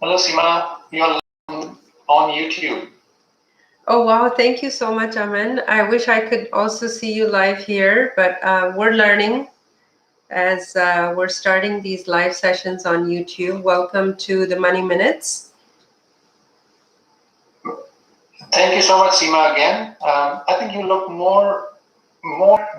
Hello, Seema. You're on YouTube. Oh, wow. Thank you so much, Aman. I wish I could also see you live here, but we're learning as we're starting these live sessions on YouTube. Welcome to the Money Minutes. Thank you so much, Seema, again. I think you look more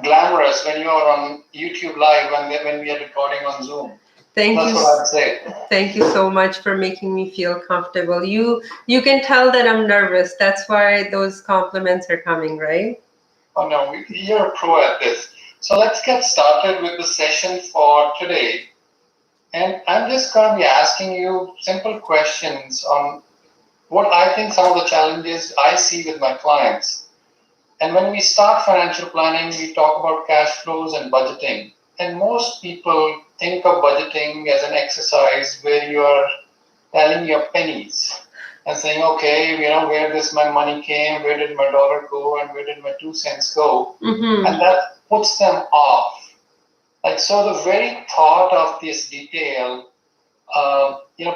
glamorous when you are on YouTube live when we are recording on Zoom. Thank That's you. what I'd say. Thank you so much for making me feel comfortable. You can tell that I'm nervous. That's why those compliments are coming, right? Oh no, you're a pro at this. So let's get started with the session for today. And I'm just going to be asking you simple questions on what I think some of the challenges I see with my clients. And when we start financial planning, we talk about cash flows and budgeting. And most people think of budgeting as an exercise where you are tallying your pennies and saying, okay, where this my money came, where did my dollar go, and where did my 2 cents go? Mm-hmm. And that puts them off. Like, so the very thought of this detail,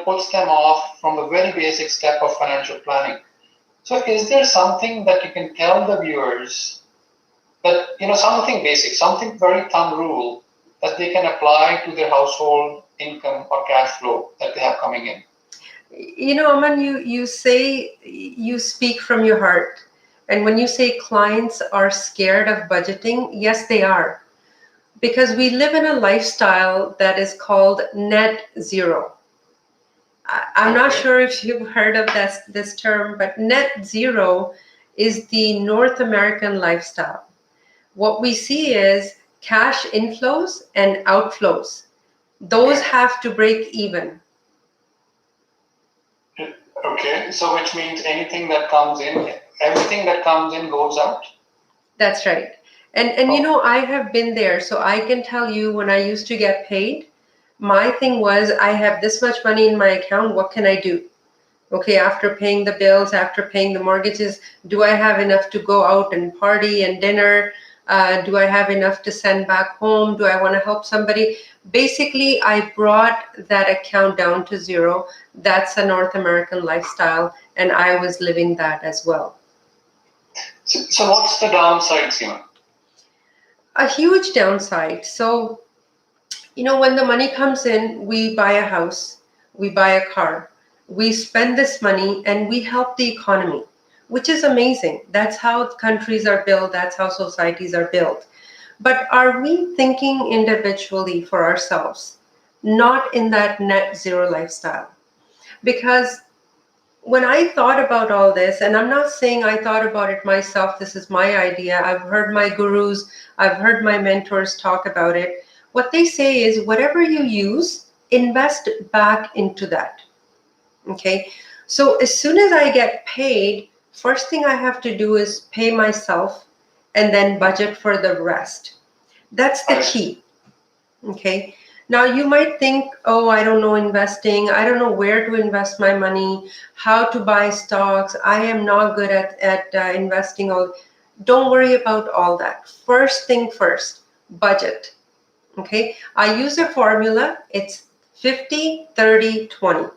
puts them off from the very basic step of financial planning. So is there something that you can tell the viewers that, something basic, something very thumb rule that they can apply to their household income or cash flow that they have coming in? Aman, you say you speak from your heart. And when you say clients are scared of budgeting, yes, they are. Because we live in a lifestyle that is called net zero. I'm not sure if you've heard of this term, but net zero is the North American lifestyle. What we see is cash inflows and outflows. Those have to break even. Okay, so which means everything that comes in goes out? That's right. And I have been there, so I can tell you when I used to get paid, my thing was I have this much money in my account, what can I do? Okay, after paying the bills, after paying the mortgages, do I have enough to go out and party and dinner? Do I have enough to send back home? Do I want to help somebody? Basically, I brought that account down to zero. That's a North American lifestyle, and I was living that as well. So what's the downside, Seema? A huge downside. So, when the money comes in, we buy a house, we buy a car, we spend this money and we help the economy, which is amazing. That's how countries are built, that's how societies are built. But are we thinking individually for ourselves, not in that net zero lifestyle? Because when I thought about all this, and I'm not saying I thought about it myself, this is my idea. I've heard my gurus, I've heard my mentors talk about it. What they say is whatever you use, invest back into that. Okay. So as soon as I get paid, first thing I have to do is pay myself and then budget for the rest. That's the key. Okay. Now you might think, oh, I don't know investing. I don't know where to invest my money, how to buy stocks. I am not good at investing. Don't worry about all that. First thing first, budget. Okay. I use a formula. It's 50, 30, 20.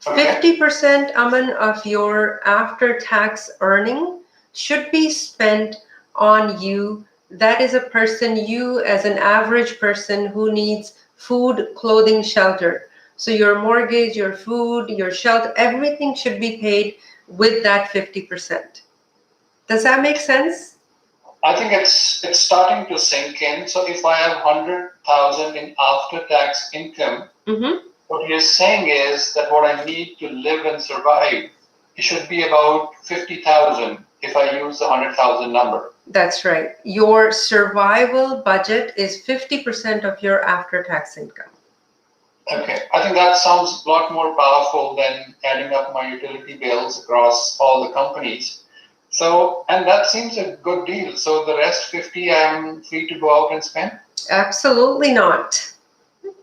50%, Aman, of your after-tax earning should be spent on you. That is a person, you as an average person who needs food, clothing, shelter. So your mortgage, your food, your shelter, everything should be paid with that 50%. Does that make sense? I think it's starting to sink in. So if I have 100,000 in after-tax income, what you're saying is that what I need to live and survive, it should be about 50,000 if I use the 100,000 number. That's right. Your survival budget is 50% of your after-tax income. Okay, I think that sounds a lot more powerful than adding up my utility bills across all the companies. So, and that seems a good deal. So the rest 50, I'm free to go out and spend? Absolutely not.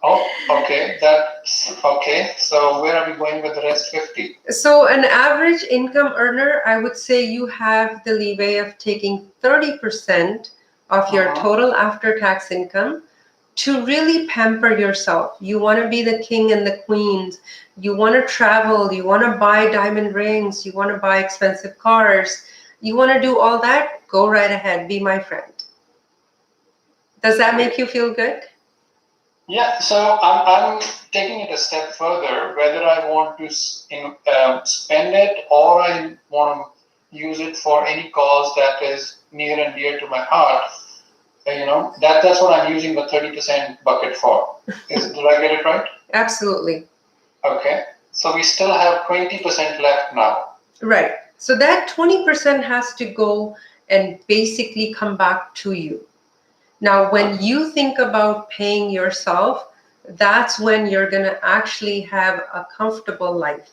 Oh, okay. That's okay. So where are we going with the rest 50? So an average income earner, I would say you have the leeway of taking 30% of your total after-tax income, to really pamper yourself. You want to be the king and the queens. You want to travel. You want to buy diamond rings. You want to buy expensive cars. You want to do all that? Go right ahead. Be my friend. Does that make you feel good? Yeah, so I'm taking it a step further, whether I want to spend it or I want to use it for any cause that is near and dear to my heart. That's what I'm using the 30% bucket for. Did I get it right? Absolutely. Okay. So we still have 20% left now. Right. So that 20% has to go and basically come back to you. Now, when you think about paying yourself, that's when you're going to actually have a comfortable life.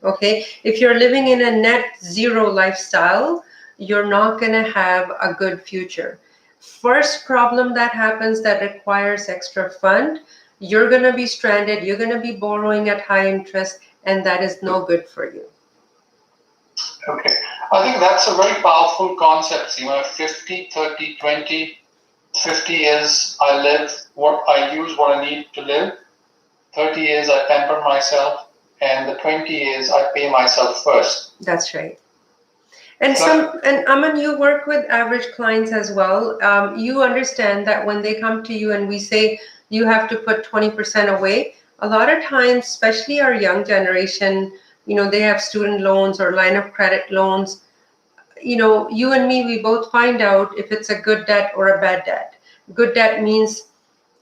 Okay? If you're living in a net zero lifestyle, you're not going to have a good future. First problem that happens that requires extra fund, you're going to be stranded, you're going to be borrowing at high interest, and that is no good for you. Okay. I think that's a very powerful concept, Seema. 50, 30, 20. 50 years I live what I use, what I need to live. 30 years I pamper myself, and the 20 years I pay myself first. That's right. And Aman, you work with average clients as well. You understand that when they come to you and we say you have to put 20% away, a lot of times, especially our young generation, they have student loans or line of credit loans. You and me, we both find out if it's a good debt or a bad debt. Good debt means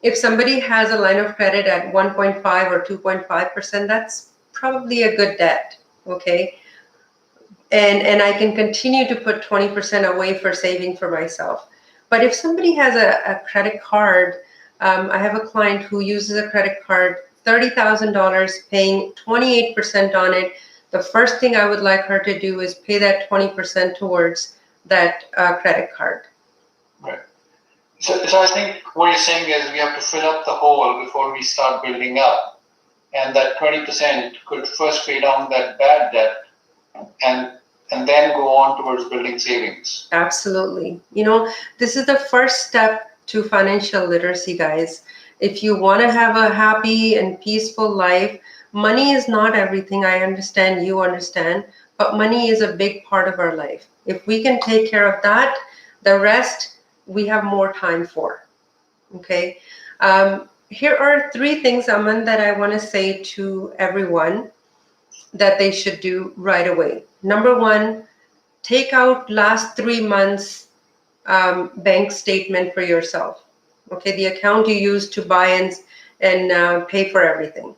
if somebody has a line of credit at 1.5 or 2.5%, that's probably a good debt, okay? And I can continue to put 20% away for saving for myself. But if somebody has a credit card, I have a client who uses a credit card, $30,000, paying 28% on it. The first thing I would like her to do is pay that 20% towards that credit card. Right. So I think what you're saying is we have to fill up the hole before we start building up. And that 20% could first pay down that bad debt and then go on towards building savings. Absolutely. This is the first step to financial literacy, guys. If you want to have a happy and peaceful life, money is not everything. I understand, you understand, but money is a big part of our life. If we can take care of that, the rest we have more time for. Okay. Here are 3 things, Aman, that I want to say to everyone that they should do right away. Number 1, take out last 3 months bank statement for yourself. Okay, the account you use to buy and pay for everything.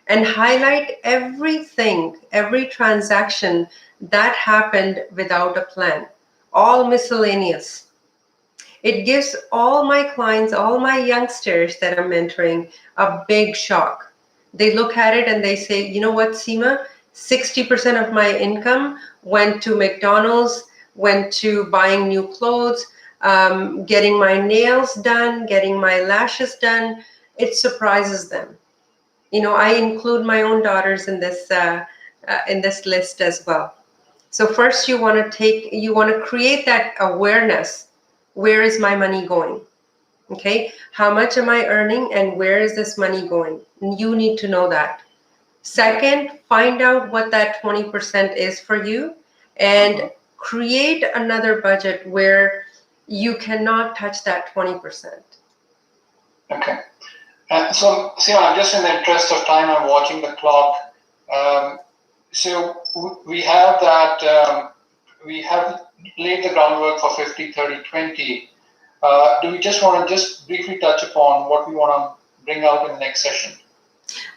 And highlight everything, every transaction that happened without a plan, all miscellaneous. It gives all my clients, all my youngsters that I'm mentoring, a big shock. They look at it and they say, you know what, Seema, 60% of my income went to McDonald's, went to buying new clothes, getting my nails done, getting my lashes done. It surprises them. I include my own daughters in this list as well. So first you want to create that awareness. Where is my money going? Okay, how much am I earning and where is this money going? You need to know that. Second, find out what that 20% is for you and create another budget where you cannot touch that 20%. Okay. So, Seema, just in the interest of time, I'm watching the clock. So we have that, we have laid the groundwork for 50, 30, 20. Do we just want to just briefly touch upon what we want to bring out in the next session?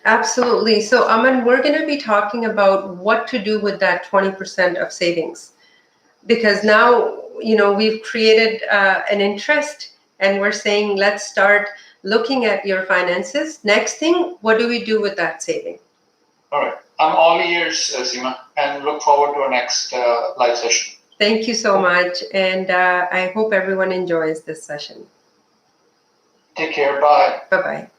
Absolutely. So, Aman, we're going to be talking about what to do with that 20% of savings. Because now, we've created an interest and we're saying, let's start looking at your finances. Next thing, what do we do with that saving? All right. I'm all ears, Seema, and look forward to our next live session. Thank you so much. And I hope everyone enjoys this session. Take care. Bye. Bye-bye.